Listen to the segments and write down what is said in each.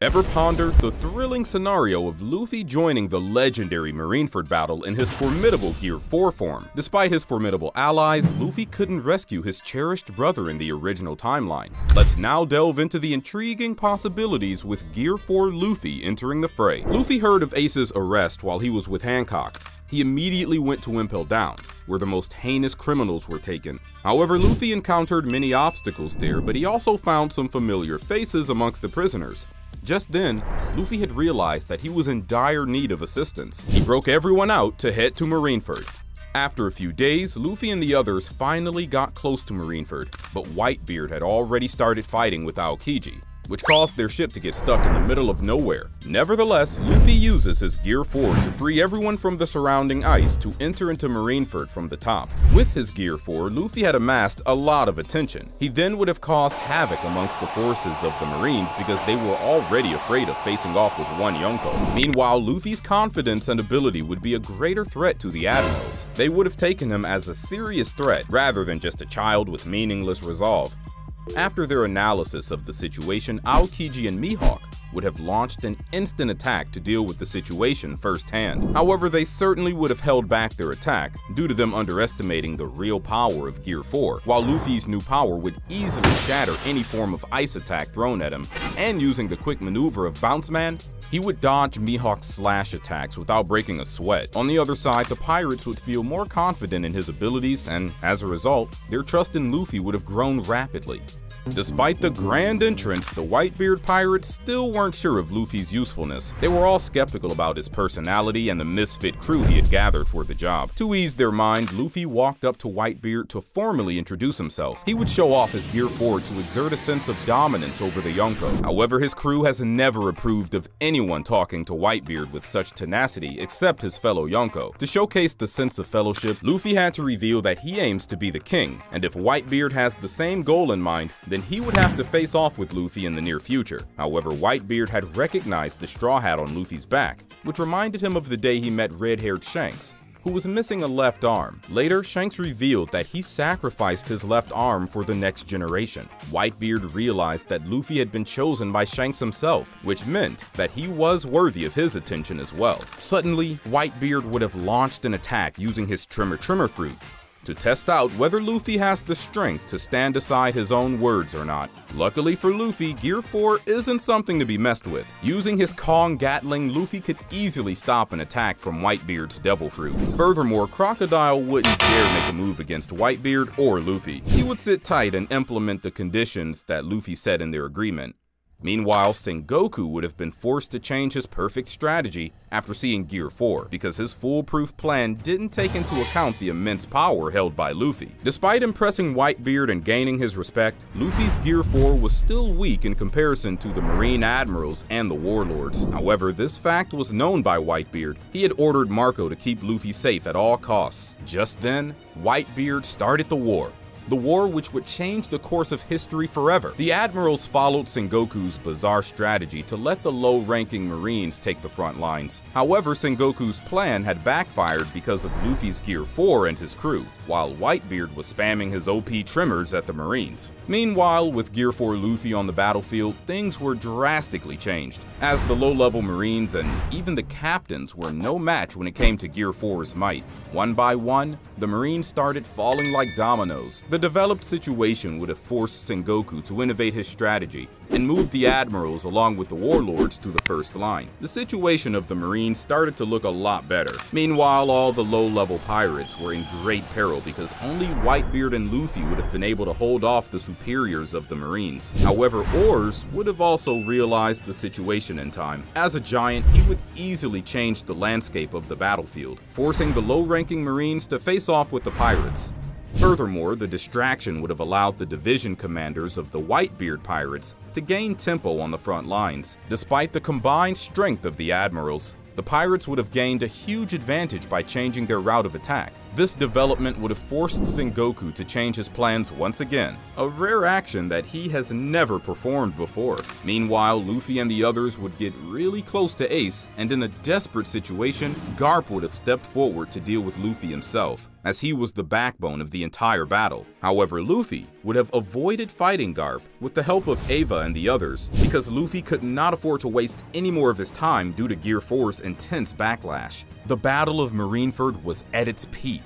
Ever pondered the thrilling scenario of Luffy joining the legendary Marineford battle in his formidable Gear 4 form? Despite his formidable allies, Luffy couldn't rescue his cherished brother in the original timeline. Let's now delve into the intriguing possibilities with Gear 4 Luffy entering the fray. Luffy heard of Ace's arrest while he was with Hancock. He immediately went to Impel Down, where the most heinous criminals were taken. However, Luffy encountered many obstacles there, but he also found some familiar faces amongst the prisoners. Just then, Luffy had realized that he was in dire need of assistance. He broke everyone out to head to Marineford. After a few days, Luffy and the others finally got close to Marineford, but Whitebeard had already started fighting with Aokiji, which caused their ship to get stuck in the middle of nowhere. Nevertheless, Luffy uses his Gear 4 to free everyone from the surrounding ice to enter into Marineford from the top. With his Gear 4, Luffy had amassed a lot of attention. He then would have caused havoc amongst the forces of the Marines because they were already afraid of facing off with one Yonko. Meanwhile, Luffy's confidence and ability would be a greater threat to the Admirals. They would have taken him as a serious threat rather than just a child with meaningless resolve. After their analysis of the situation, Aokiji and Mihawk would have launched an instant attack to deal with the situation firsthand. However, they certainly would have held back their attack due to them underestimating the real power of Gear 4, while Luffy's new power would easily shatter any form of ice attack thrown at him, and using the quick maneuver of Bounce Man, he would dodge Mihawk's slash attacks without breaking a sweat. On the other side, the pirates would feel more confident in his abilities, and as a result, their trust in Luffy would have grown rapidly. Despite the grand entrance, the Whitebeard pirates still weren't sure of Luffy's usefulness. They were all skeptical about his personality and the misfit crew he had gathered for the job. To ease their mind, Luffy walked up to Whitebeard to formally introduce himself. He would show off his Gear 4 to exert a sense of dominance over the Yonko. However, his crew has never approved of anyone talking to Whitebeard with such tenacity except his fellow Yonko. To showcase the sense of fellowship, Luffy had to reveal that he aims to be the king, and if Whitebeard has the same goal in mind, then he would have to face off with Luffy in the near future. However, Whitebeard had recognized the straw hat on Luffy's back, which reminded him of the day he met red-haired Shanks, who was missing a left arm. Later, Shanks revealed that he sacrificed his left arm for the next generation. Whitebeard realized that Luffy had been chosen by Shanks himself, which meant that he was worthy of his attention as well. Suddenly, Whitebeard would have launched an attack using his Tremor Fruit to test out whether Luffy has the strength to stand aside his own words or not. Luckily for Luffy, Gear 4 isn't something to be messed with. Using his Kong Gatling, Luffy could easily stop an attack from Whitebeard's Devil Fruit. Furthermore, Crocodile wouldn't dare make a move against Whitebeard or Luffy. He would sit tight and implement the conditions that Luffy set in their agreement. Meanwhile, Sengoku would have been forced to change his perfect strategy after seeing Gear 4, because his foolproof plan didn't take into account the immense power held by Luffy. Despite impressing Whitebeard and gaining his respect, Luffy's Gear 4 was still weak in comparison to the Marine Admirals and the Warlords. However, this fact was known by Whitebeard. He had ordered Marco to keep Luffy safe at all costs. Just then, Whitebeard started the war. The war which would change the course of history forever. The Admirals followed Sengoku's bizarre strategy to let the low-ranking Marines take the front lines. However, Sengoku's plan had backfired because of Luffy's Gear 4 and his crew, while Whitebeard was spamming his OP tremors at the Marines. Meanwhile, with Gear 4 Luffy on the battlefield, things were drastically changed, as the low-level Marines and even the captains were no match when it came to Gear 4's might. One by one, the Marines started falling like dominoes. The developed situation would have forced Sengoku to innovate his strategy and move the Admirals along with the Warlords to the first line. The situation of the Marines started to look a lot better. Meanwhile, all the low-level pirates were in great peril because only Whitebeard and Luffy would have been able to hold off the superiors of the Marines. However, Oars would have also realized the situation in time. As a giant, he would easily change the landscape of the battlefield, forcing the low-ranking Marines to face off with the pirates. Furthermore, the distraction would have allowed the division commanders of the Whitebeard pirates to gain tempo on the front lines. Despite the combined strength of the Admirals, the pirates would have gained a huge advantage by changing their route of attack. This development would have forced Sengoku to change his plans once again, a rare action that he has never performed before. Meanwhile, Luffy and the others would get really close to Ace, and in a desperate situation, Garp would have stepped forward to deal with Luffy himself. as he was the backbone of the entire battle. However, Luffy would have avoided fighting Garp with the help of Ava and the others, because Luffy could not afford to waste any more of his time due to Gear 4's intense backlash. The Battle of Marineford was at its peak.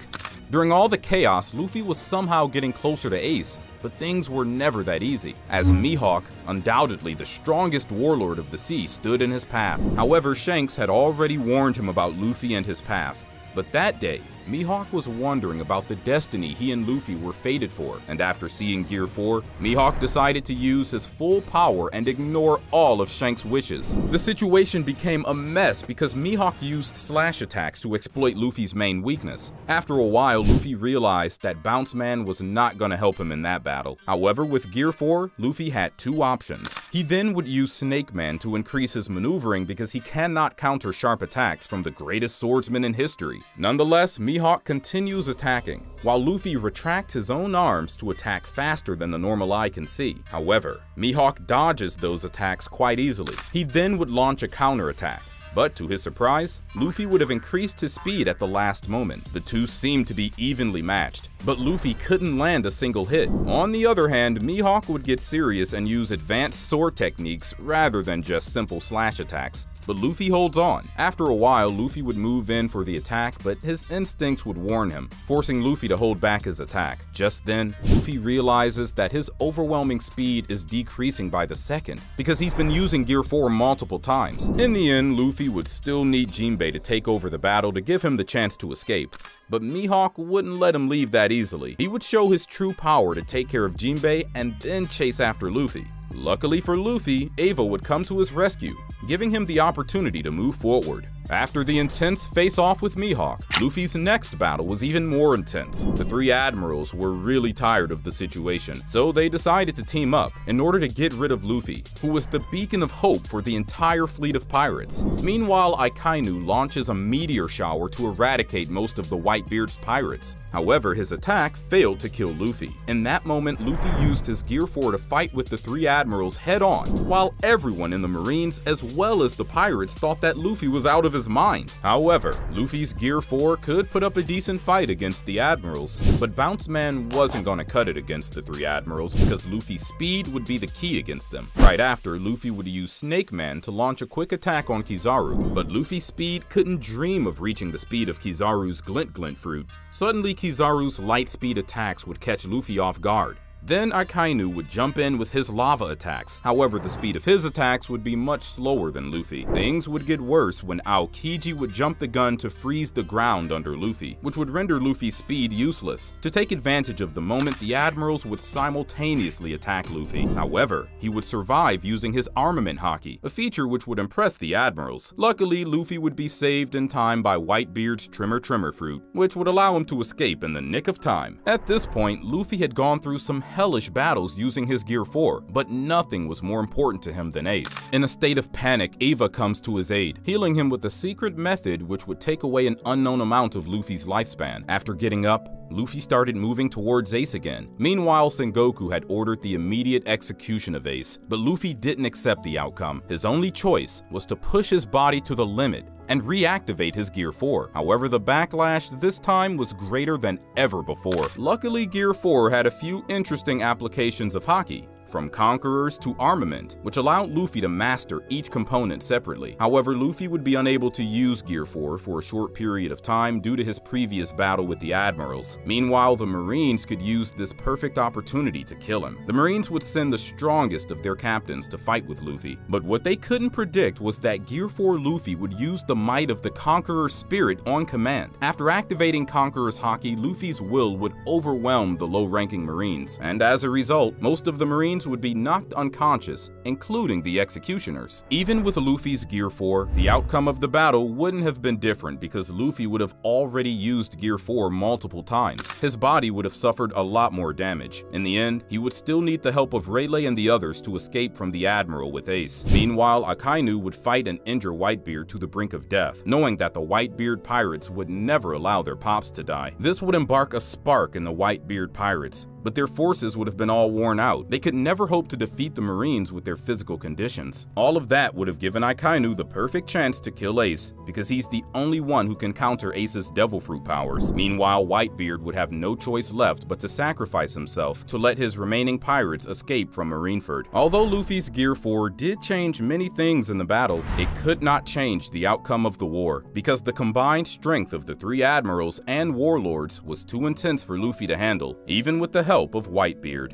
During all the chaos, Luffy was somehow getting closer to Ace, but things were never that easy, as Mihawk, undoubtedly the strongest warlord of the sea, stood in his path. However, Shanks had already warned him about Luffy and his path. But that day, Mihawk was wondering about the destiny he and Luffy were fated for, and after seeing Gear 4, Mihawk decided to use his full power and ignore all of Shanks' wishes. The situation became a mess because Mihawk used slash attacks to exploit Luffy's main weakness. After a while, Luffy realized that Bounce Man was not gonna help him in that battle. However, with Gear 4, Luffy had two options. He then would use Snake Man to increase his maneuvering because he cannot counter sharp attacks from the greatest swordsman in history. Nonetheless, Mihawk continues attacking, while Luffy retracts his own arms to attack faster than the normal eye can see. However, Mihawk dodges those attacks quite easily. He then would launch a counterattack. But to his surprise, Luffy would have increased his speed at the last moment. The two seemed to be evenly matched, but Luffy couldn't land a single hit. On the other hand, Mihawk would get serious and use advanced sword techniques rather than just simple slash attacks. But Luffy holds on. After a while, Luffy would move in for the attack, but his instincts would warn him, forcing Luffy to hold back his attack. Just then, Luffy realizes that his overwhelming speed is decreasing by the second, because he's been using Gear 4 multiple times. In the end, Luffy would still need Jinbei to take over the battle to give him the chance to escape. But Mihawk wouldn't let him leave that easily. He would show his true power to take care of Jinbei and then chase after Luffy. Luckily for Luffy, Ava would come to his rescue, giving him the opportunity to move forward. After the intense face-off with Mihawk, Luffy's next battle was even more intense. The three admirals were really tired of the situation, so they decided to team up in order to get rid of Luffy, who was the beacon of hope for the entire fleet of pirates. Meanwhile, Akainu launches a meteor shower to eradicate most of the Whitebeard's pirates. However, his attack failed to kill Luffy. In that moment, Luffy used his Gear 4 to fight with the three admirals head-on, while everyone in the Marines as well as the pirates thought that Luffy was out of his mind. However, Luffy's Gear 4 could put up a decent fight against the admirals, but Bounce Man wasn't gonna cut it against the three admirals because Luffy's speed would be the key against them. Right after, Luffy would use Snake Man to launch a quick attack on Kizaru, but Luffy's speed couldn't dream of reaching the speed of Kizaru's Glint Glint fruit. Suddenly, Kizaru's light speed attacks would catch Luffy off guard. Then Akainu would jump in with his lava attacks. However, the speed of his attacks would be much slower than Luffy. Things would get worse when Aokiji would jump the gun to freeze the ground under Luffy, which would render Luffy's speed useless. To take advantage of the moment, the admirals would simultaneously attack Luffy. However, he would survive using his armament haki, a feature which would impress the admirals. Luckily, Luffy would be saved in time by Whitebeard's Trimmer fruit, which would allow him to escape in the nick of time. At this point, Luffy had gone through some hellish battles using his Gear 4, but nothing was more important to him than Ace. In a state of panic, Ava comes to his aid, healing him with a secret method which would take away an unknown amount of Luffy's lifespan. After getting up, Luffy started moving towards Ace again. Meanwhile, Sengoku had ordered the immediate execution of Ace, but Luffy didn't accept the outcome. His only choice was to push his body to the limit and reactivate his Gear 4. However, the backlash this time was greater than ever before. Luckily, Gear 4 had a few interesting applications of haki, from conquerors to armament, which allowed Luffy to master each component separately. However, Luffy would be unable to use Gear 4 for a short period of time due to his previous battle with the admirals. Meanwhile, the Marines could use this perfect opportunity to kill him. The Marines would send the strongest of their captains to fight with Luffy, but what they couldn't predict was that Gear 4 Luffy would use the might of the Conqueror's spirit on command. After activating Conqueror's haki, Luffy's will would overwhelm the low-ranking Marines, and as a result, most of the Marines would be knocked unconscious, including the executioners. Even with Luffy's Gear 4, the outcome of the battle wouldn't have been different because Luffy would have already used Gear 4 multiple times. His body would have suffered a lot more damage. In the end, he would still need the help of Rayleigh and the others to escape from the Admiral with Ace. Meanwhile, Akainu would fight and injure Whitebeard to the brink of death, knowing that the Whitebeard pirates would never allow their pops to die. This would embark a spark in the Whitebeard pirates, but their forces would have been all worn out. They could never hope to defeat the Marines with their physical conditions. All of that would have given Akainu the perfect chance to kill Ace, because he's the only one who can counter Ace's devil fruit powers. Meanwhile, Whitebeard would have no choice left but to sacrifice himself to let his remaining pirates escape from Marineford. Although Luffy's Gear 4 did change many things in the battle, it could not change the outcome of the war, because the combined strength of the three admirals and warlords was too intense for Luffy to handle, even with the help of Whitebeard.